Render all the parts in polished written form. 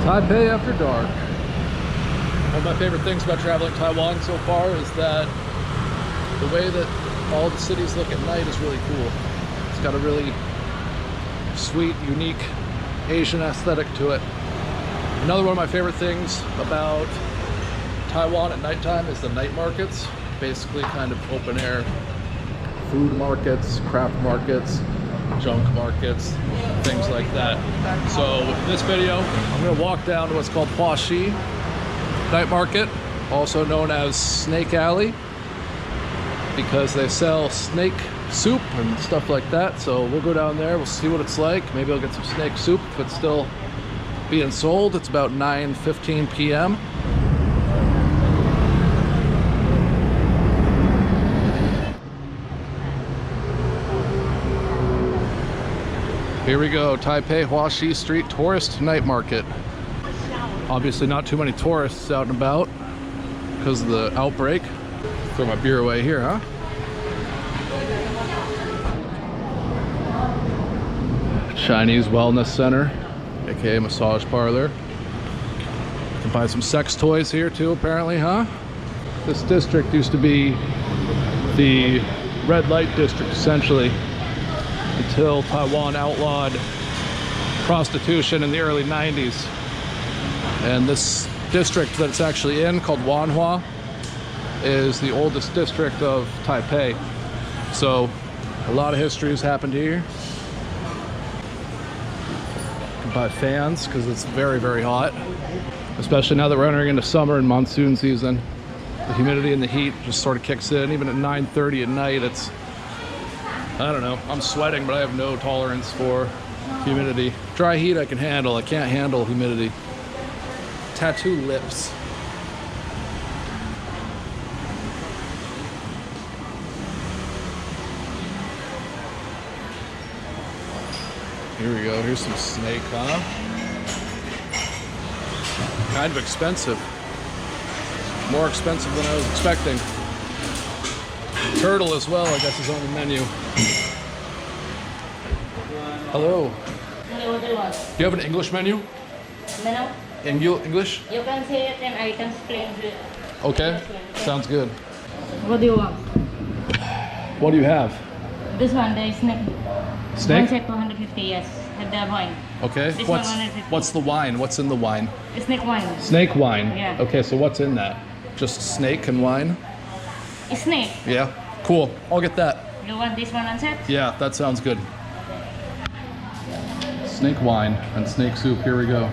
Taipei after dark. One of my favorite things about traveling Taiwan so far is that the way that all the cities look at night is really cool. It's got a really sweet, unique Asian aesthetic to it. Another one of my favorite things about Taiwan at nighttime is the night markets. Basically kind of open air food markets, craft markets, junk markets, things like that. So in this video, I'm gonna walk down to what's called Huaxi Night Market, also known as Snake Alley, because they sell snake soup and stuff like that. So we'll go down there, we'll see what it's like. Maybe I'll get some snake soup if it's still being sold. It's about 9:15 p.m. Here we go, Taipei Huaxi Street Tourist Night Market. Obviously not too many tourists out and about because of the outbreak. Throw my beer away here, huh? Chinese Wellness Center, aka massage parlor. You can buy some sex toys here too, apparently, huh? This district used to be the red light district, essentially, until Taiwan outlawed prostitution in the early 90s. And this district that it's actually in, called Wanhua, is the oldest district of Taipei. So a lot of history has happened here. You can buy fans because it's very, very hot, especially now that we're entering into summer and monsoon season. The humidity and the heat just sort of kicks in. Even at 9:30 at night, it's, I don't know, I'm sweating, but I have no tolerance for humidity. Dry heat I can handle, I can't handle humidity. Tattoo lips. Here we go, here's some snake, huh? Kind of expensive. More expensive than I was expecting. Turtle as well, I guess, is on the menu. Hello. Hello, what do you want? Do you have an English menu? Menu? English? You can say 10 items, plain. Okay, sounds good. What do you want? What do you have? This one, the snake. Snake? One set 250, yes. Have the wine. Okay. This one 150. What's the wine? What's in the wine? Snake wine. Snake wine? Yeah. Okay, so what's in that? Just snake and wine? Snake. Yeah, cool. I'll get that. You want this one on set? Yeah, that sounds good. Snake wine and snake soup, here we go.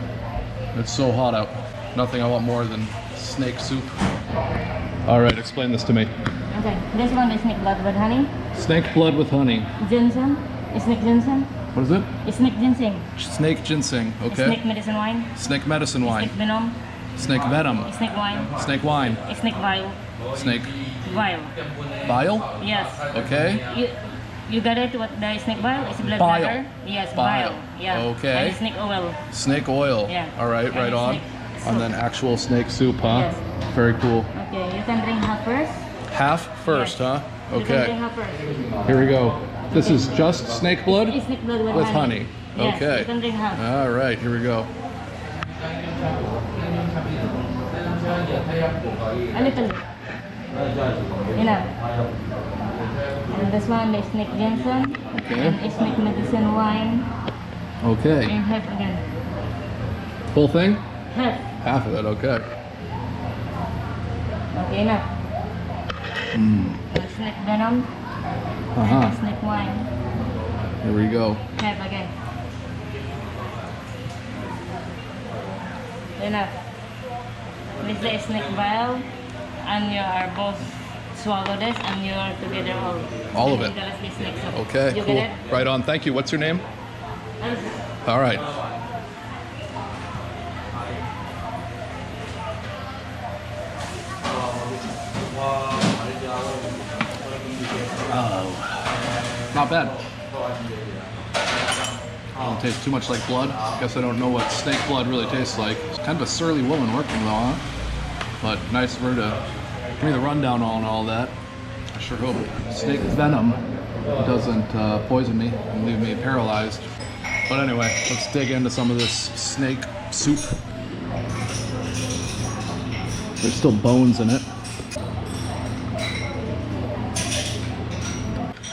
It's so hot out. Nothing I want more than snake soup. All right, explain this to me. Okay, this one is snake blood with honey. Snake blood with honey. Ginseng. Snake ginseng. What is it? Snake ginseng. Snake ginseng, okay. Snake medicine wine. Snake medicine wine. Snake venom. Snake venom. Snake wine. Snake wine. Snake vial. Snake Vial. bile? Yes. Okay. You got it? What the snake vial? It's blood Bile. matter? Yes, Bile. bile. Yeah. Okay. And snake oil. Snake oil. Yeah. All right, And right on. snake And soup. then actual snake soup, huh? Yes. Very cool. Okay, you can drink half first. Half first, Yes. huh? You can Okay. drink half first. Here we go. This is just snake blood It's snake blood with honey. Yes, Okay. you can drink half. All right, here we go. A little. Enough. And this one is snake ginseng. Okay. And snake medicine wine. Okay. And half again. Full thing? Half. Half of it, okay. Okay, enough. Snake venom. Uh-huh. And snake wine. Here we go. Half again. Enough. This is snake vial, and you are both swallow this, and you are together All of it. Snake soup. Okay, You cool. get it? Right on. Thank you. What's your name? All right. Oh, not bad. Doesn't taste too much like blood. Guess I don't know what snake blood really tastes like. It's kind of a surly woman working though, huh? But nice of her to give me the rundown on all that. I sure hope snake venom doesn't poison me and leave me paralyzed. But anyway, let's dig into some of this snake soup. There's still bones in it.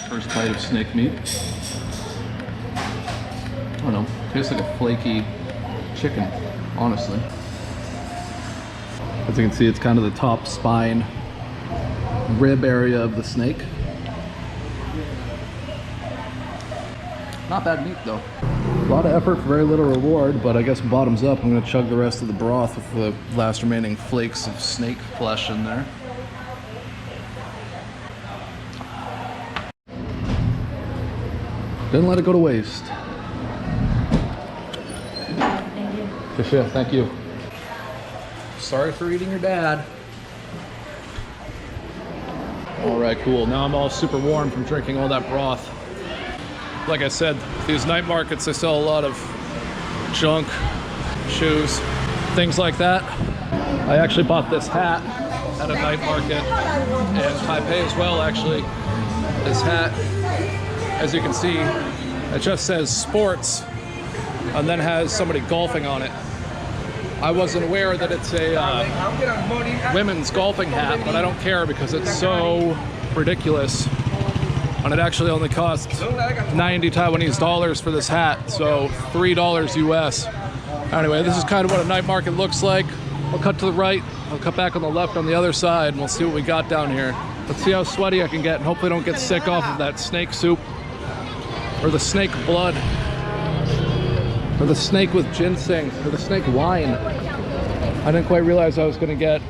First bite of snake meat. I don't know, tastes like a flaky chicken, honestly. As you can see, it's kind of the top spine, rib area of the snake. Not bad meat though. A lot of effort for very little reward, but I guess bottoms up, I'm gonna chug the rest of the broth with the last remaining flakes of snake flesh in there. Didn't let it go to waste. Thank you. Thank you. Sorry for eating your dad. All right, cool. Now I'm all super warm from drinking all that broth. Like I said, these night markets, they sell a lot of junk, shoes, things like that. I actually bought this hat at a night market in Taipei as well, actually. This hat, as you can see, it just says sports and then has somebody golfing on it. I wasn't aware that it's a women's golfing hat, but I don't care because it's so ridiculous. And it actually only costs 90 Taiwanese dollars for this hat, so $3 US. Anyway, this is kind of what a night market looks like. I'll cut to the right, I'll cut back on the left on the other side, and we'll see what we got down here. Let's see how sweaty I can get, and hopefully don't get sick off of that snake soup, or the snake blood, or the snake with ginseng, or the snake wine. I didn't quite realize I was gonna get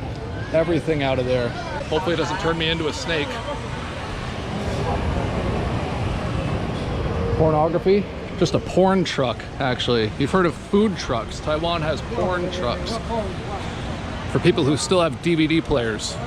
everything out of there. Hopefully it doesn't turn me into a snake. Pornography? Just a porn truck, actually. You've heard of food trucks. Taiwan has porn trucks for people who still have DVD players.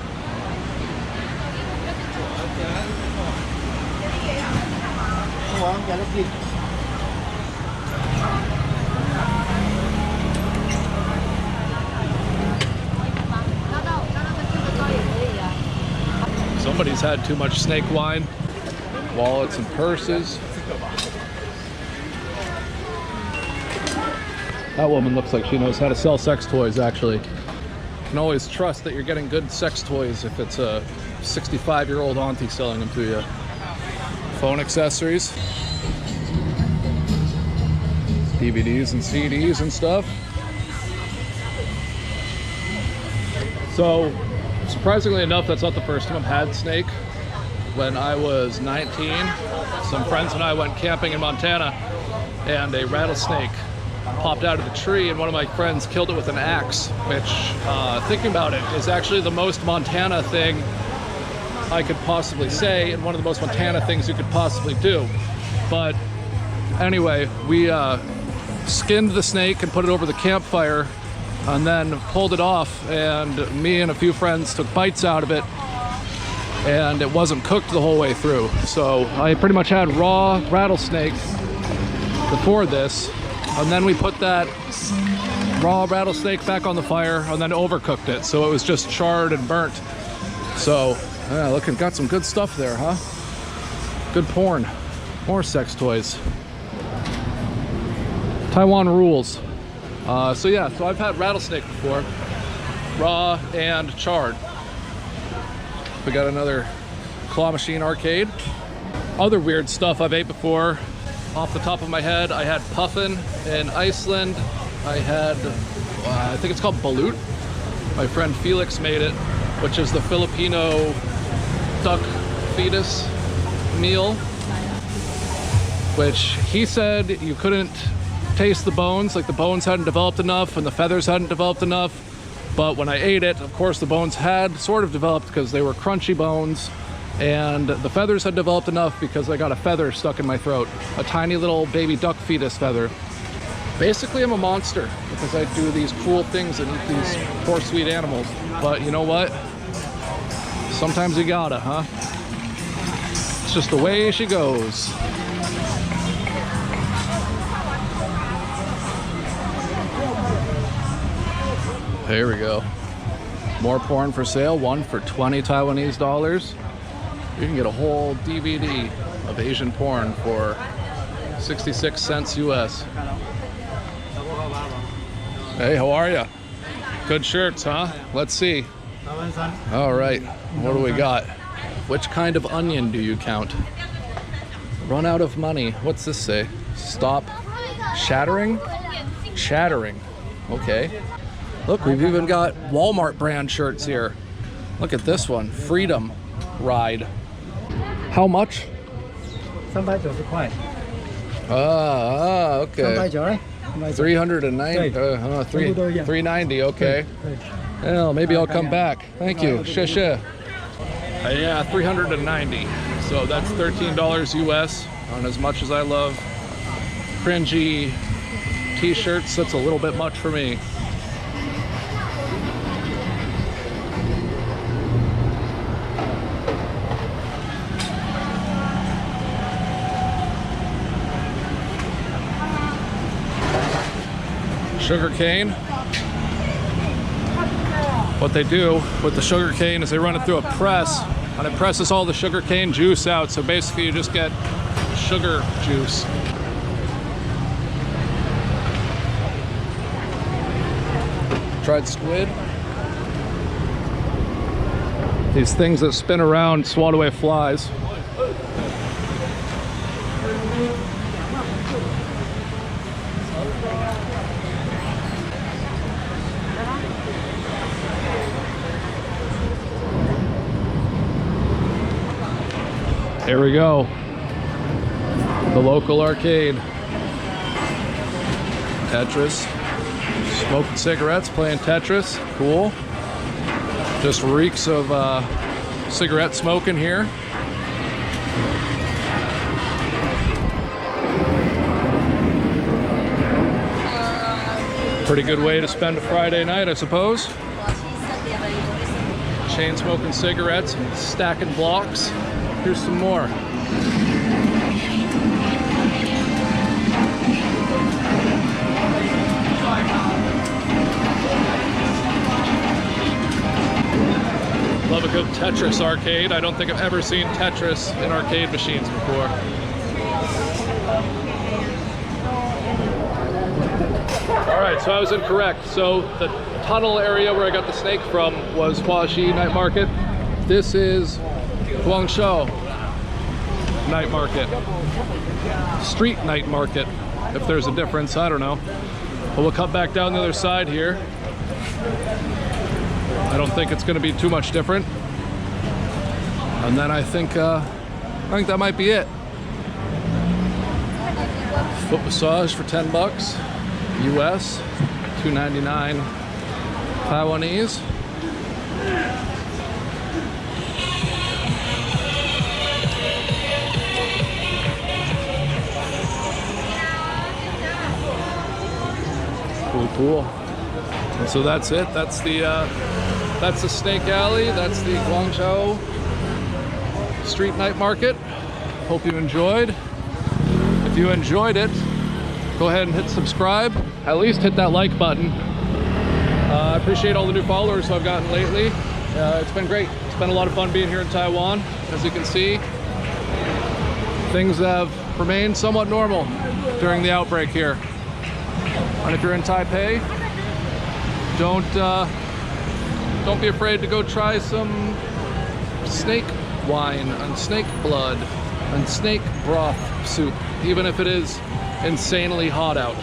Somebody's had too much snake wine. Wallets and purses. That woman looks like she knows how to sell sex toys, actually. You can always trust that you're getting good sex toys if it's a 65-year-old auntie selling them to you. Phone accessories. DVDs and CDs and stuff. So, surprisingly enough, that's not the first time I've had snake. When I was 19, some friends and I went camping in Montana, and a rattlesnake popped out of the tree, and one of my friends killed it with an axe, which, thinking about it, is actually the most Montana thing I could possibly say, and one of the most Montana things you could possibly do. But anyway, we skinned the snake and put it over the campfire, and then pulled it off, and me and a few friends took bites out of it, and it wasn't cooked the whole way through. So I pretty much had raw rattlesnake before this, and then we put that raw rattlesnake back on the fire and then overcooked it, so it was just charred and burnt. So yeah, look, it got some good stuff there, huh? Good porn. More sex toys. Taiwan rules. So yeah, so I've had rattlesnake before, raw and charred. We got another claw machine arcade. Other weird stuff I've ate before. Off the top of my head, I had puffin in Iceland. I had, I think it's called balut. My friend Felix made it, which is the Filipino duck fetus meal, which he said you couldn't taste the bones, like the bones hadn't developed enough and the feathers hadn't developed enough. But when I ate it, of course, the bones had sort of developed because they were crunchy bones, and the feathers had developed enough because I got a feather stuck in my throat, a tiny little baby duck fetus feather. Basically, I'm a monster because I do these cruel things and eat these poor sweet animals. But you know what? Sometimes you gotta, huh? It's just the way she goes. Here we go. More porn for sale, one for 20 Taiwanese dollars. You can get a whole DVD of Asian porn for 66 cents US. Hey, how are ya? Good shirts, huh? Let's see. All right, what do we got? Which kind of onion do you count? Run out of money. What's this say? Stop shattering? Shattering. Okay. Look, we've even got Walmart brand shirts here. Look at this one. Freedom Ride. How much? 390块 okay. 390 390. 390. Okay. Well, maybe I'll come back. Thank you. Sheshe. Yeah, 390. So that's $13 US on as much as I love cringy t-shirts. That's a little bit much for me. Sugar cane. What they do with the sugar cane is they run it through a press, and it presses all the sugar cane juice out. So basically you just get sugar juice. Tried squid. These things that spin around swat away flies. Here we go. The local arcade. Tetris. Smoking cigarettes, playing Tetris. Cool. Just reeks of cigarette smoke in here. Pretty good way to spend a Friday night, I suppose. Chain smoking cigarettes, stacking blocks. Here's some more. Love a good Tetris Arcade. I don't think I've ever seen Tetris in arcade machines before. All right, so I was incorrect. So the tunnel area where I got the snake from was Huaxi night market. This is Guangzhou night market. Street night market, if there's a difference, I don't know. But we'll cut back down the other side here. I don't think it's going to be too much different. And then I think that might be it. Foot massage for 10 bucks, US, $2.99 Taiwanese. Cool. And so that's it. That's the Snake Alley. That's the Guangzhou Street Night Market. Hope you enjoyed. If you enjoyed it, go ahead and hit subscribe. At least hit that like button. I appreciate all the new followers I've gotten lately. It's been great. It's been a lot of fun being here in Taiwan. As you can see, things have remained somewhat normal during the outbreak here. And if you're in Taipei, don't be afraid to go try some snake wine and snake blood and snake broth soup, even if it is insanely hot out.